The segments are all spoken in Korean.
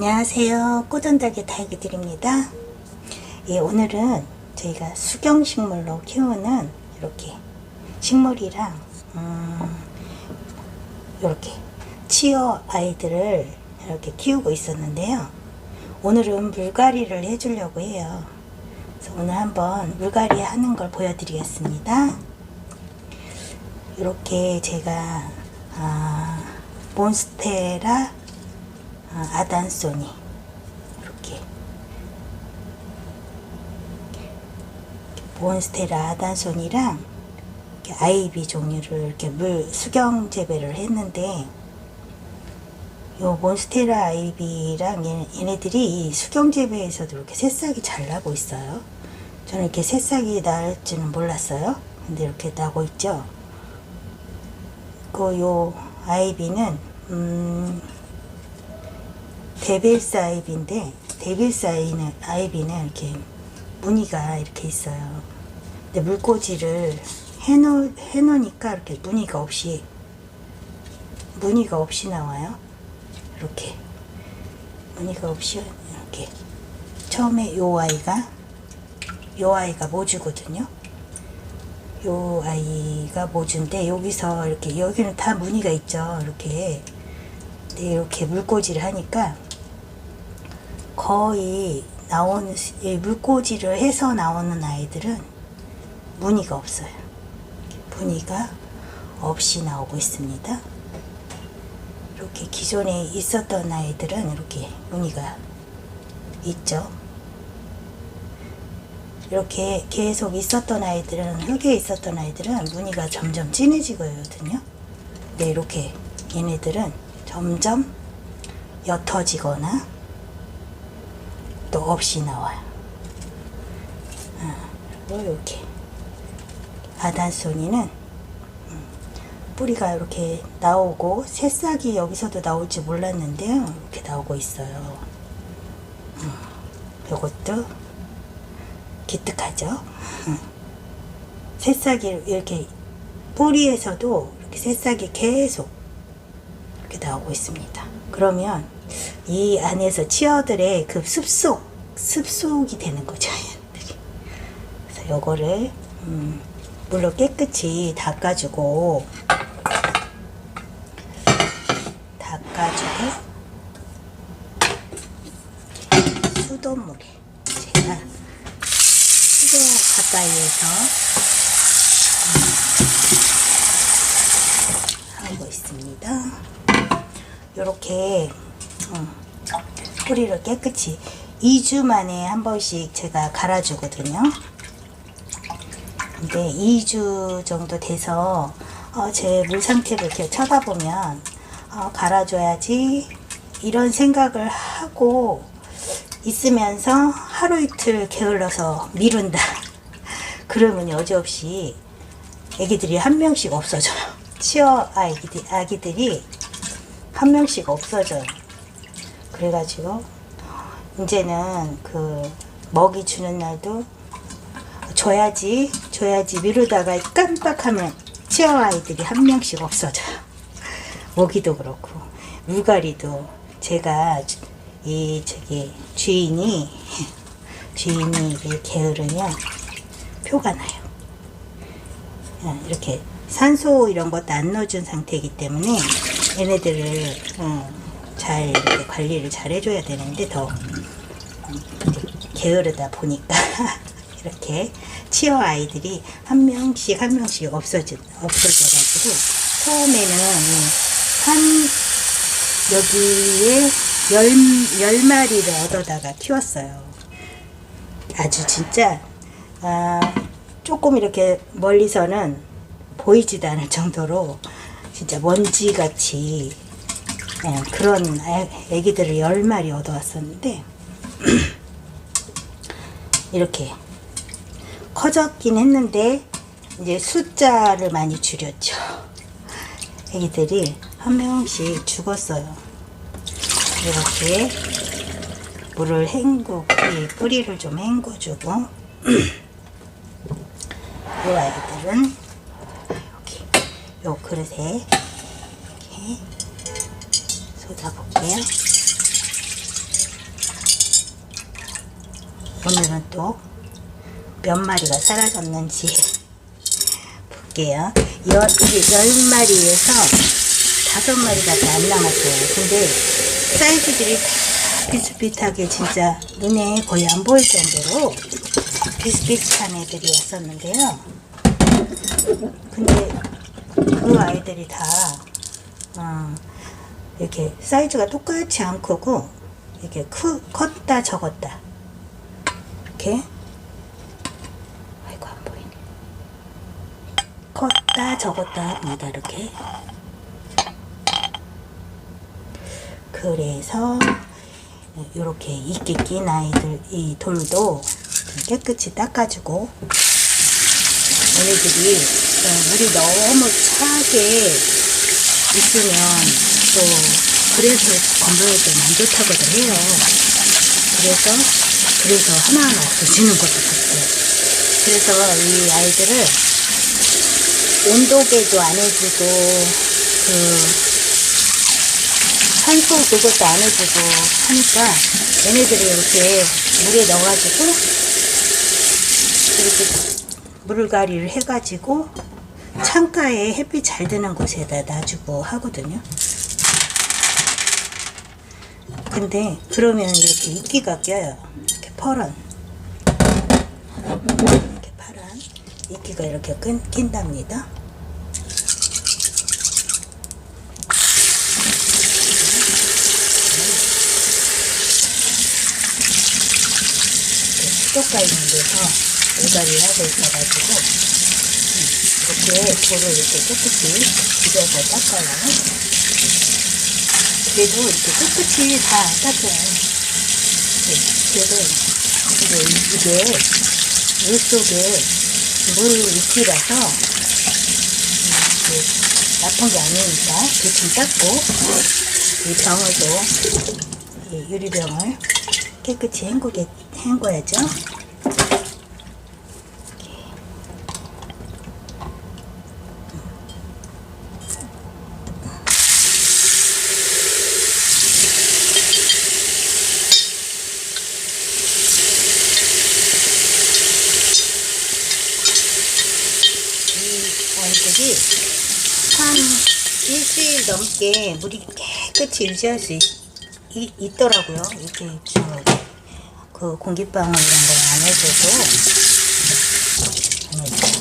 안녕하세요. 꼬전닭의 달기들입니다. 예, 오늘은 저희가 수경식물로 키우는 이렇게 식물이랑 이렇게 치어 아이들을 이렇게 키우고 있었는데요. 오늘은 물갈이를 해주려고 해요. 그래서 오늘 한번 물갈이 하는 걸 보여드리겠습니다. 이렇게 제가 몬스테라 아단소니 이렇게 몬스테라 아단소니랑 이렇게 아이비 종류를 이렇게 물 수경 재배를 했는데, 요 몬스테라 아이비랑 얘네들이 이 수경 재배에서도 이렇게 새싹이 잘 나고 있어요. 저는 이렇게 새싹이 날 줄은 몰랐어요. 근데 이렇게 나고 있죠. 요 아이비는 데빌스 아이비인데, 데빌스 아이비는 이렇게 무늬가 이렇게 있어요. 근데 물꽂이를 해놓으니까 이렇게 무늬가 없이 나와요. 이렇게 무늬가 없이 이렇게. 처음에 요 아이가 모주거든요. 요 아이가 모주인데, 여기서 이렇게 여기는 다 무늬가 있죠. 이렇게. 근데 이렇게 물꽂이를 하니까 거의 물꽂이를 해서 나오는 아이들은 무늬가 없어요. 무늬가 없이 나오고 있습니다. 이렇게 기존에 있었던 아이들은 이렇게 무늬가 있죠. 이렇게 계속 있었던 아이들은, 흙에 있었던 아이들은 무늬가 점점 진해지거든요. 근데 이렇게 얘네들은 점점 옅어지거나 또 없이 나와요. 그리고 이렇게 아단소니는 뿌리가 이렇게 나오고, 새싹이 여기서도 나올 줄 몰랐는데요, 이렇게 나오고 있어요. 이것도 기특하죠. 새싹이 이렇게 뿌리에서도 이렇게 새싹이 계속 이렇게 나오고 있습니다. 그러면 이 안에서 치어들의 그 습속이 되는 거죠, 얘들이. 그래서 요거를 물로 깨끗이 닦아주고 수돗물에, 제가 수도 가까이에서 하고 있습니다. 요렇게 뿌리를 깨끗이 2주 만에 한 번씩 제가 갈아주거든요. 근데 2주 정도 돼서 제 물 상태를 이렇게 쳐다보면 갈아줘야지 이런 생각을 하고 있으면서 하루 이틀 게을러서 미룬다. 그러면 여지없이 애기들이 한 명씩 없어져요. 치어 아기들이 한 명씩 없어져요. 그래가지고 이제는 그 먹이 주는 날도 줘야지 미루다가 깜빡하면 치어 아이들이 한 명씩 없어져요. 먹이도 그렇고 물갈이도 제가 주인이 게으르면 표가 나요. 이렇게 산소 이런 것도 안 넣어준 상태이기 때문에 얘네들을 잘 이렇게 관리를 잘 해줘야 되는데, 더 게으르다 보니까 이렇게 치어 아이들이 한 명씩 없어져가지고, 처음에는 여기에 10마리를 얻어다가 키웠어요. 아주 진짜 조금 이렇게 멀리서는 보이지도 않을 정도로 진짜 먼지같이 그런 애기들을 10마리 얻어왔었는데 이렇게 커졌긴 했는데 이제 숫자를 많이 줄였죠. 애기들이 한 명씩 죽었어요. 이렇게 물을 뿌리를 좀 헹궈주고 이 아이들은 여기 요 그릇에 이렇게 쏟아볼게요. 오늘은 또 몇 마리가 사라졌는지 볼게요. 이게 10마리에서 5마리밖에 안 남았어요. 근데 사이즈들이 다 비슷비슷하게 진짜 눈에 거의 안 보일 정도로 비슷비슷한 애들이었었는데요. 근데 그 아이들이 다 이렇게 사이즈가 똑같이 안 크고 이렇게 컸다 적었다 이렇게, 아이고 안 보이네, 컸다 적었다 합니다. 이렇게. 그래서 이렇게 이끼 낀 아이들, 이 돌도 깨끗이 닦아주고, 얘네들이 물이 너무 차게 있으면 또 그래서 건조할 때는 안 좋다고도 해요. 그래서 하나하나 없어지는 것도 같아요. 그래서 이 아이들을 온도계도 안 해주고 산소 그것도 안 해주고 하니까 얘네들이 이렇게 물에 넣어가지고 이렇게 물갈이를 해가지고 창가에 햇빛 잘 드는 곳에다 놔주고 하거든요. 근데 그러면 이렇게 이끼가 껴요. 이렇게 파란 이끼가 이렇게 낀답니다. 수도가 있는 데서 물갈이를 하고 있어가지고 이렇게 돌을 이렇게 깨끗이 비벼서 닦아요. 그래도 이렇게 깨끗이 다 닦아요. 그래도 이게 물 속에 물 이끼라서 나쁜 게 아니니까 대충 닦고, 이 병을도, 이 유리병을 깨끗이 헹궈야죠. 아이들이 한 일주일 넘게 물이 깨끗이 유지할 수 있더라고요. 이렇게 그 공기방울 이런 거 안 해줘도.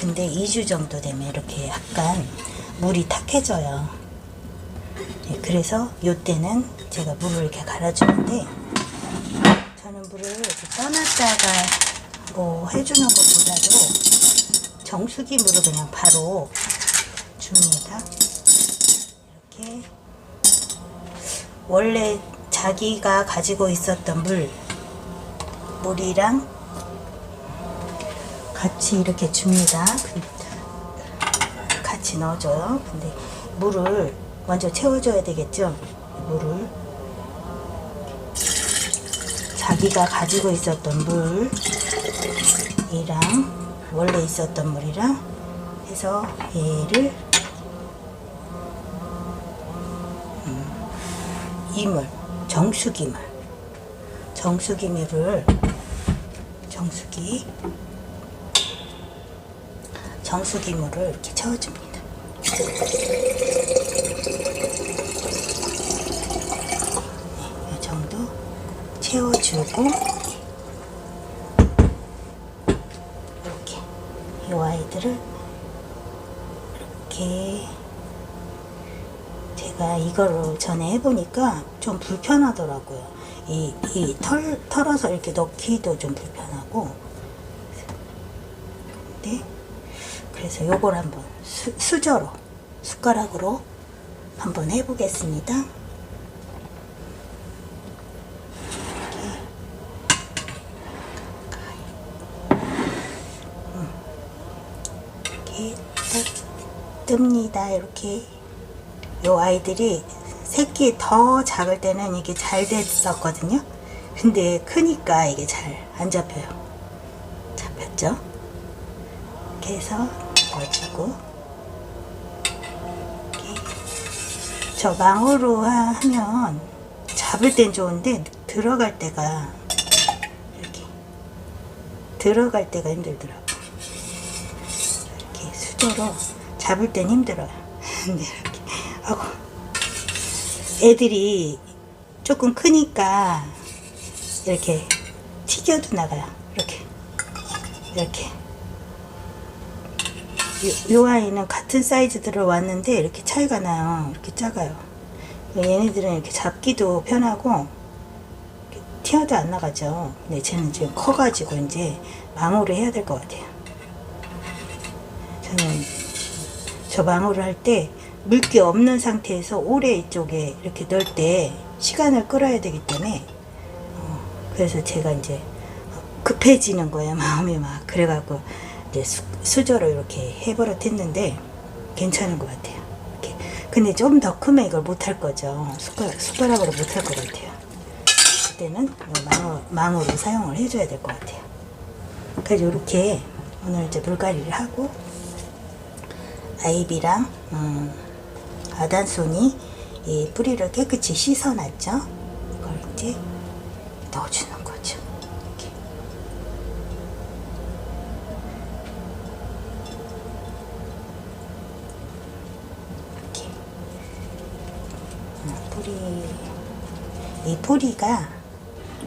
근데 2주 정도 되면 이렇게 약간 물이 탁해져요. 그래서 요때는 제가 물을 이렇게 갈아주는데, 저는 물을 이렇게 떠났다가 뭐 해주는 것보다도 정수기 물을 그냥 바로 줍니다. 이렇게 원래 자기가 가지고 있었던 물이랑 같이 이렇게 줍니다. 같이 넣어줘요. 근데 물을 먼저 채워줘야 되겠죠. 물을 자기가 가지고 있었던 물이랑 원래 있었던 물이랑 해서 얘를 이물, 정수기물을 이렇게 채워줍니다. 이 정도 채워주고, 이렇게 이 아이들을 이렇게, 제가 이거를 전에 해보니까 좀 불편하더라고요. 이 털어서 이렇게 넣기도 좀 불편하고. 네. 그래서 요걸 한번 수저로, 숟가락으로 한번 해보겠습니다. 이렇게 딱 뜹니다. 이렇게. 요 아이들이 새끼 더 작을 때는 이게 잘 됐었거든요. 근데 크니까 이게 잘 안 잡혀요. 잡혔죠? 이렇게 해서 넣어주고, 이렇게. 저 망으로 하면 잡을 땐 좋은데 들어갈 때가 이렇게 들어갈 때가 힘들더라고. 이렇게 수저로 잡을 땐 힘들어요. 근데 이렇게 하고 애들이 조금 크니까 이렇게 튀겨도 나가요. 이렇게 요 아이는 같은 사이즈 들어왔는데 이렇게 차이가 나요. 이렇게 작아요. 얘네들은 이렇게 잡기도 편하고 튀어도 안 나가죠. 근데 쟤는 지금 커가지고 이제 망우를 해야 될 것 같아요. 저는 저 망우를 할 때 물기 없는 상태에서 오래 이쪽에 이렇게 넣을 때 시간을 끌어야 되기 때문에 그래서 제가 이제 급해지는 거예요. 마음이 막. 그래갖고 이제 수저로 이렇게 해버릇했는데 괜찮은 것 같아요. 이렇게. 근데 좀 더 크면 이걸 못할 거죠. 숟가락으로 못할 것 같아요. 그때는 망으로 사용을 해줘야 될 것 같아요. 그래서 이렇게 오늘 이제 물갈이를 하고 아이비랑 아단손이 이 뿌리를 깨끗이 씻어놨죠. 이걸 이제 넣어주는 거죠. 이 뿌리가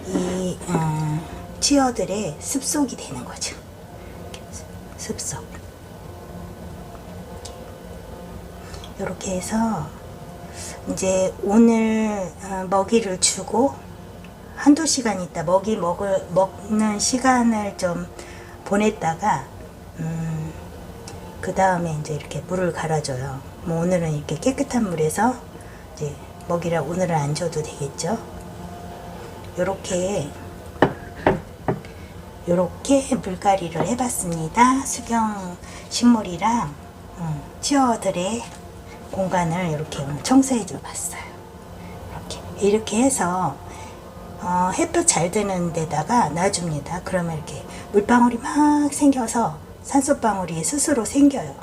이 치어들의 습속이 되는 거죠. 습속. 이렇게 해서 이제 오늘 먹이를 주고 한두 시간 있다 먹는 시간을 좀 보냈다가 그 다음에 이제 이렇게 물을 갈아줘요. 뭐 오늘은 이렇게 깨끗한 물에서 이제 먹이를 오늘은 안 줘도 되겠죠. 요렇게 물갈이를 해봤습니다. 수경 식물이랑 치어들의 공간을 이렇게 청소해 줘 봤어요. 이렇게 해서 햇볕 잘 드는 데다가 놔줍니다. 그러면 이렇게 물방울이 막 생겨서 산소방울이 스스로 생겨요.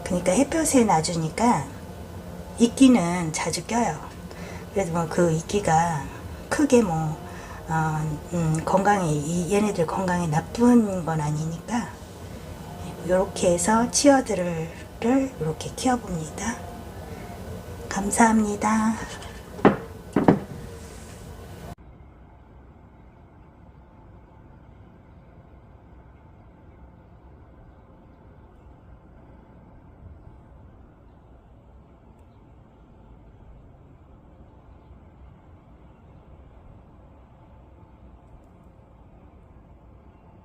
그러니까 햇볕에 놔주니까 이끼는 자주 껴요. 그래도 뭐 그 이끼가 크게 뭐 건강에 얘네들 건강에 나쁜 건 아니니까 이렇게 해서 치어들을 이렇게 키워봅니다. 감사합니다.